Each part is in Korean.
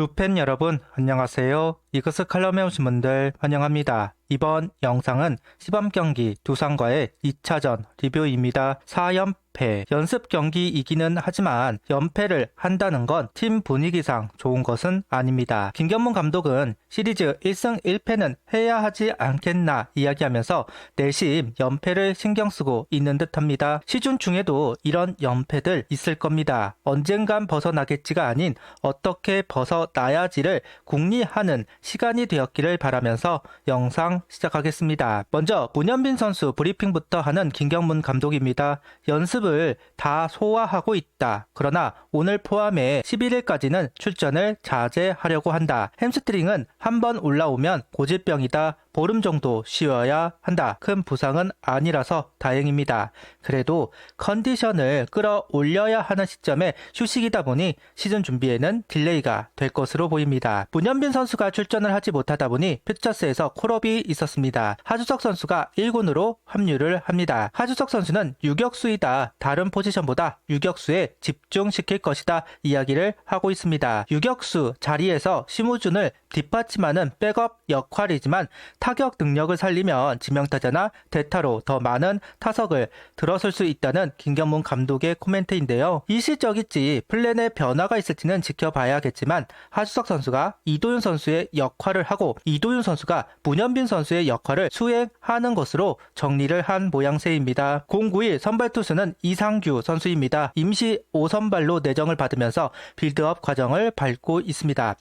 루펜 여러분 안녕하세요. 이것을 칼럼에 오신 분들 환영합니다. 이번 영상은 시범경기 두산과의 2차전 리뷰입니다. 4연패 연습 경기이기는 하지만 연패를 한다는 건 팀 분위기상 좋은 것은 아닙니다. 김경문 감독은 시리즈 1승 1패는 해야 하지 않겠나 이야기하면서 내심 연패를 신경쓰고 있는 듯합니다. 시즌 중에도 이런 연패들 있을 겁니다. 언젠간 벗어나겠지가 아닌 어떻게 벗어나야지를 궁리하는 시간이 되었기를 바라면서 영상 시작하겠습니다. 먼저 문현빈 선수 브리핑부터 하는 김경문 감독입니다. 연습을 다 소화하고 있다. 그러나 오늘 포함해 11일까지는 출전을 자제하려고 한다. 햄스트링은 한번 올라오면 고질병이다. 보름 정도 쉬어야 한다. 큰 부상은 아니라서 다행입니다. 그래도 컨디션을 끌어올려야 하는 시점에 휴식이다 보니 시즌 준비에는 딜레이가 될 것으로 보입니다. 문현빈 선수가 출전을 하지 못하다 보니 퓨처스에서 콜업이 있었습니다. 하주석 선수가 1군으로 합류를 합니다. 하주석 선수는 유격수이다. 다른 포지션보다 유격수에 집중시킬 것이다. 이야기를 하고 있습니다. 유격수 자리에서 심우준을 뒷받침하는 백업 역할이지만 타격 능력을 살리면 지명타자나 대타로 더 많은 타석을 들어설 수 있다는 김경문 감독의 코멘트인데요. 일시적일지 플랜에 변화가 있을지는 지켜봐야겠지만 하주석 선수가 이도윤 선수의 역할을 하고 이도윤 선수가 문현빈 선수의 역할을 수행하는 것으로 정리를 한 모양새입니다. 09일 선발 투수는 이상규 선수입니다. 임시 5선발로 내정을 받으면서 빌드업 과정을 밟고 있습니다.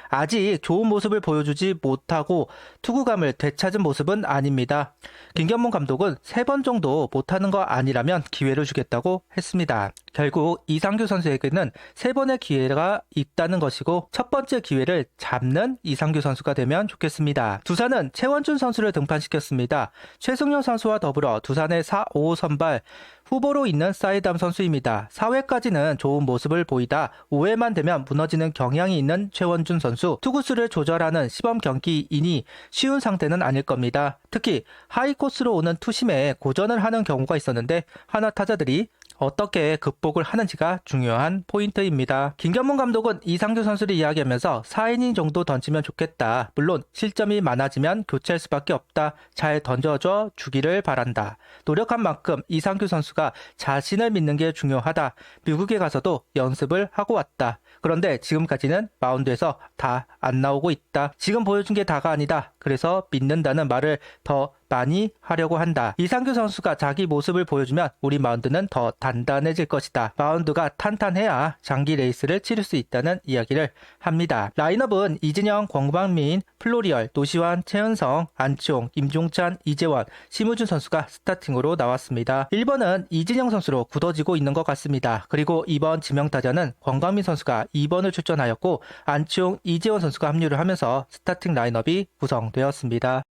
아직 좋은 모습을 보여주지 못하고 투구감을 되찾은 모습은 아닙니다. 김경문 감독은 3번 정도 못하는 거 아니라면 기회를 주겠다고 했습니다. 결국 이상규 선수에게는 3번의 기회가 있다는 것이고 첫 번째 기회를 잡는 이상규 선수가 되면 좋겠습니다. 두산은 최원준 선수를 등판시켰습니다. 최승용 선수와 더불어 두산의 4, 5 선발 후보로 있는 사이담 선수입니다. 4회까지는 좋은 모습을 보이다 5회만 되면 무너지는 경향이 있는 최원준 선수. 투구수를 조절하는 시범 경기이니 쉬운 상태는 아닐 겁니다. 특히 하이 코스로 오는 투심에 고전을 하는 경우가 있었는데 하나 타자들이 어떻게 극복을 하는지가 중요한 포인트입니다. 김경문 감독은 이상규 선수를 이야기하면서 4이닝 정도 던지면 좋겠다. 물론 실점이 많아지면 교체할 수밖에 없다. 잘 던져줘 주기를 바란다. 노력한 만큼 이상규 선수가 자신을 믿는 게 중요하다. 미국에 가서도 연습을 하고 왔다. 그런데 지금까지는 마운드에서 다 안 나오고 있다. 지금 보여준 게 다가 아니다. 그래서 믿는다는 말을 더 많이 하려고 한다. 이상규 선수가 자기 모습을 보여주면 우리 마운드는 더 단단해질 것이다. 마운드가 탄탄해야 장기 레이스를 치를 수 있다는 이야기를 합니다. 라인업은 이진영, 권광민, 플로리얼, 노시환, 최은성, 안치홍, 임종찬, 이재원, 심우준 선수가 스타팅으로 나왔습니다. 1번은 이진영 선수로 굳어지고 있는 것 같습니다. 그리고 이번 지명타자는 권광민 선수가 2번을 출전하였고 안치홍, 이재원 선수가 합류를 하면서 스타팅 라인업이 구성되었습니다.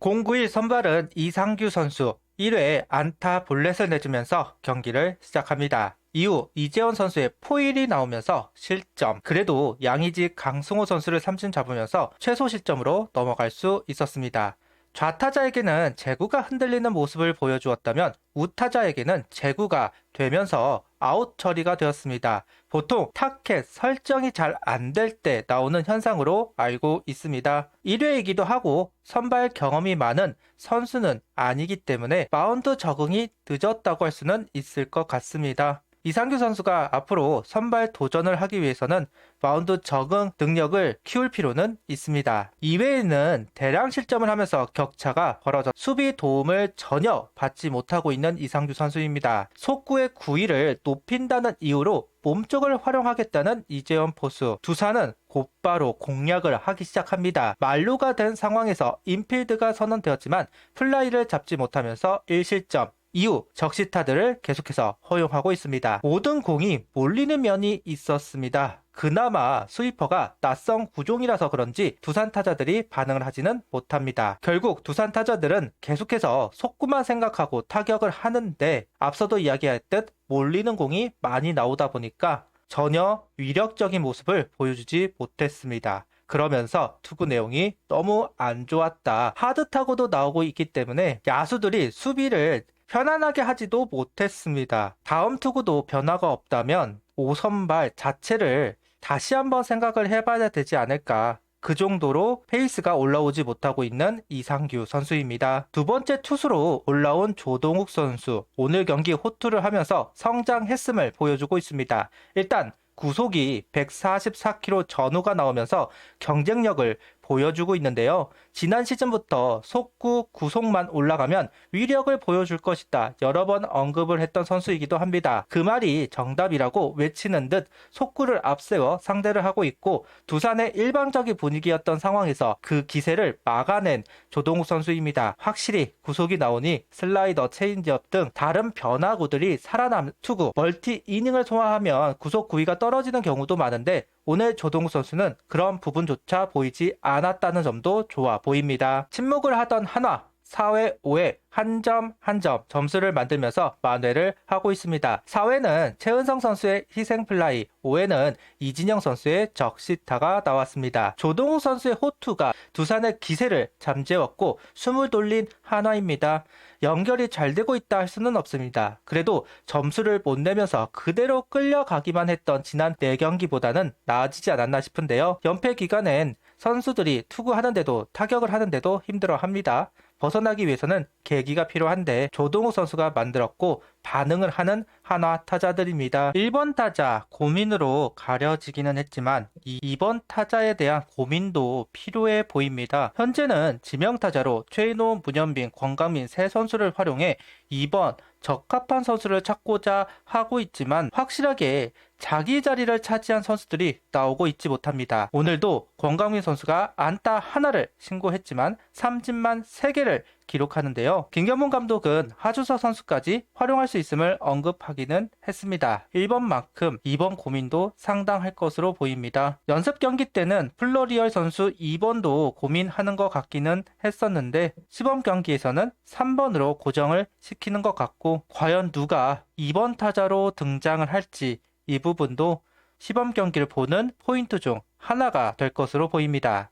09일 선발은 이상규 선수 1회 안타 볼넷을 내주면서 경기를 시작합니다. 이후 이재원 선수의 포일이 나오면서 실점. 그래도 양의지 강승호 선수를 삼진 잡으면서 최소 실점으로 넘어갈 수 있었습니다. 좌타자에게는 제구가 흔들리는 모습을 보여주었다면 우타자에게는 제구가 되면서 아웃 처리가 되었습니다. 보통 타켓 설정이 잘 안 될 때 나오는 현상으로 알고 있습니다. 1회이기도 하고 선발 경험이 많은 선수는 아니기 때문에 마운드 적응이 늦었다고 할 수는 있을 것 같습니다. 이상규 선수가 앞으로 선발 도전을 하기 위해서는 마운드 적응 능력을 키울 필요는 있습니다. 2회에는 대량 실점을 하면서 격차가 벌어져 수비 도움을 전혀 받지 못하고 있는 이상규 선수입니다. 속구의 구위를 높인다는 이유로 몸쪽을 활용하겠다는 이재원 포수. 두산은 곧바로 공략을 하기 시작합니다. 만루가 된 상황에서 인필드가 선언되었지만 플라이를 잡지 못하면서 1실점. 이후 적시타들을 계속해서 허용하고 있습니다. 모든 공이 몰리는 면이 있었습니다. 그나마 스위퍼가 낯선 구종이라서 그런지 두산 타자들이 반응을 하지는 못합니다. 결국 두산 타자들은 계속해서 속구만 생각하고 타격을 하는데 앞서도 이야기했듯 몰리는 공이 많이 나오다 보니까 전혀 위력적인 모습을 보여주지 못했습니다. 그러면서 투구 내용이 너무 안 좋았다. 하드타구도 나오고 있기 때문에 야수들이 수비를 편안하게 하지도 못했습니다. 다음 투구도 변화가 없다면 5선발 자체를 다시 한번 생각을 해봐야 되지 않을까. 그 정도로 페이스가 올라오지 못하고 있는 이상규 선수입니다. 두 번째 투수로 올라온 조동욱 선수, 오늘 경기 호투를 하면서 성장했음을 보여주고 있습니다. 일단 구속이 144km 전후가 나오면서 경쟁력을 보여주고 있는데요. 지난 시즌부터 속구 구속만 올라가면 위력을 보여줄 것이다. 여러 번 언급을 했던 선수이기도 합니다. 그 말이 정답이라고 외치는 듯 속구를 앞세워 상대를 하고 있고, 두산의 일방적인 분위기였던 상황에서 그 기세를 막아낸 조동욱 선수입니다. 확실히 구속이 나오니 슬라이더, 체인지업 등 다른 변화구들이 살아남 투구, 멀티 이닝을 소화하면 구속 구위가 떨어지는 경우도 많은데, 오늘 조동욱 선수는 그런 부분조차 보이지 않았다는 점도 좋아 보입니다. 침묵을 하던 한화, 4회, 5회 한 점 한 점 점수를 만들면서 만회를 하고 있습니다. 4회는 최은성 선수의 희생플라이, 5회는 이진영 선수의 적시타가 나왔습니다. 조동욱 선수의 호투가 두산의 기세를 잠재웠고 숨을 돌린 한화입니다. 연결이 잘 되고 있다 할 수는 없습니다. 그래도 점수를 못 내면서 그대로 끌려가기만 했던 지난 4경기보다는 나아지지 않았나 싶은데요. 연패 기간엔 선수들이 투구하는데도 타격을 하는데도 힘들어합니다. 벗어나기 위해서는 계기가 필요한데 조동욱 선수가 만들었고 반응을 하는 한화 타자들입니다. 1번 타자 고민으로 가려지기는 했지만 2번 타자에 대한 고민도 필요해 보입니다. 현재는 지명타자로 최인호, 문현빈, 권강민 세 선수를 활용해 2번 적합한 선수를 찾고자 하고 있지만 확실하게 자기 자리를 차지한 선수들이 나오고 있지 못합니다. 오늘도 권강민 선수가 안타 하나를 신고했지만 삼진만 3개를 기록하는데요. 김경문 감독은 하주석 선수까지 활용할 수 있음을 언급하기는 했습니다. 1번만큼 2번 고민도 상당할 것으로 보입니다. 연습 경기 때는 플로리얼 선수 2번도 고민하는 것 같기는 했었는데 시범 경기에서는 3번으로 고정을 시키는 것 같고, 과연 누가 2번 타자로 등장을 할지 이 부분도 시범 경기를 보는 포인트 중 하나가 될 것으로 보입니다.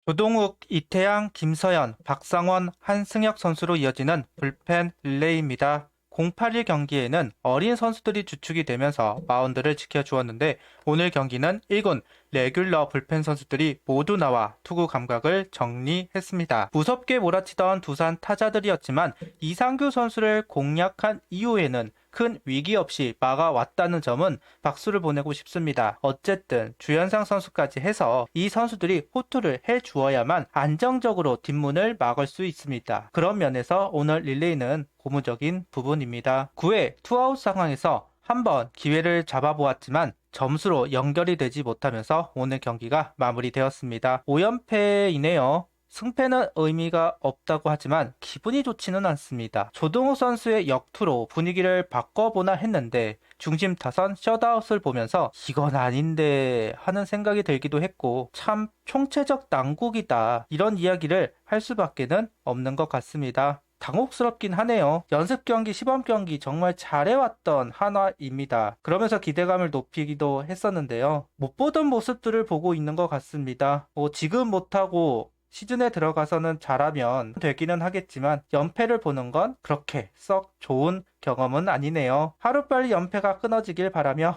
조동욱, 이태양, 김서현, 박상원, 한승혁 선수로 이어지는 불펜 릴레이입니다. 081 경기에는 어린 선수들이 주축이 되면서 마운드를 지켜주었는데, 오늘 경기는 1군 레귤러 불펜 선수들이 모두 나와 투구 감각을 정리했습니다. 무섭게 몰아치던 두산 타자들이었지만 이상규 선수를 공략한 이후에는 큰 위기 없이 막아왔다는 점은 박수를 보내고 싶습니다. 어쨌든 주현상 선수까지 해서 이 선수들이 호투를 해주어야만 안정적으로 뒷문을 막을 수 있습니다. 그런 면에서 오늘 릴레이는 고무적인 부분입니다. 9회 투아웃 상황에서 한번 기회를 잡아보았지만 점수로 연결이 되지 못하면서 오늘 경기가 마무리되었습니다. 5연패이네요. 승패는 의미가 없다고 하지만 기분이 좋지는 않습니다. 조동욱 선수의 역투로 분위기를 바꿔보나 했는데 중심 타선 셧아웃을 보면서 이건 아닌데 하는 생각이 들기도 했고, 참 총체적 난국이다 이런 이야기를 할 수밖에는 없는 것 같습니다. 당혹스럽긴 하네요. 연습 경기, 시범 경기 정말 잘해왔던 한화입니다. 그러면서 기대감을 높이기도 했었는데요. 못 보던 모습들을 보고 있는 것 같습니다. 지금 못하고 시즌에 들어가서는 잘하면 되기는 하겠지만 연패를 보는 건 그렇게 썩 좋은 경험은 아니네요. 하루빨리 연패가 끊어지길 바라며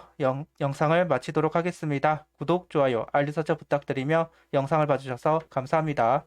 영상을 마치도록 하겠습니다. 구독, 좋아요, 알림 설정 부탁드리며 영상을 봐주셔서 감사합니다.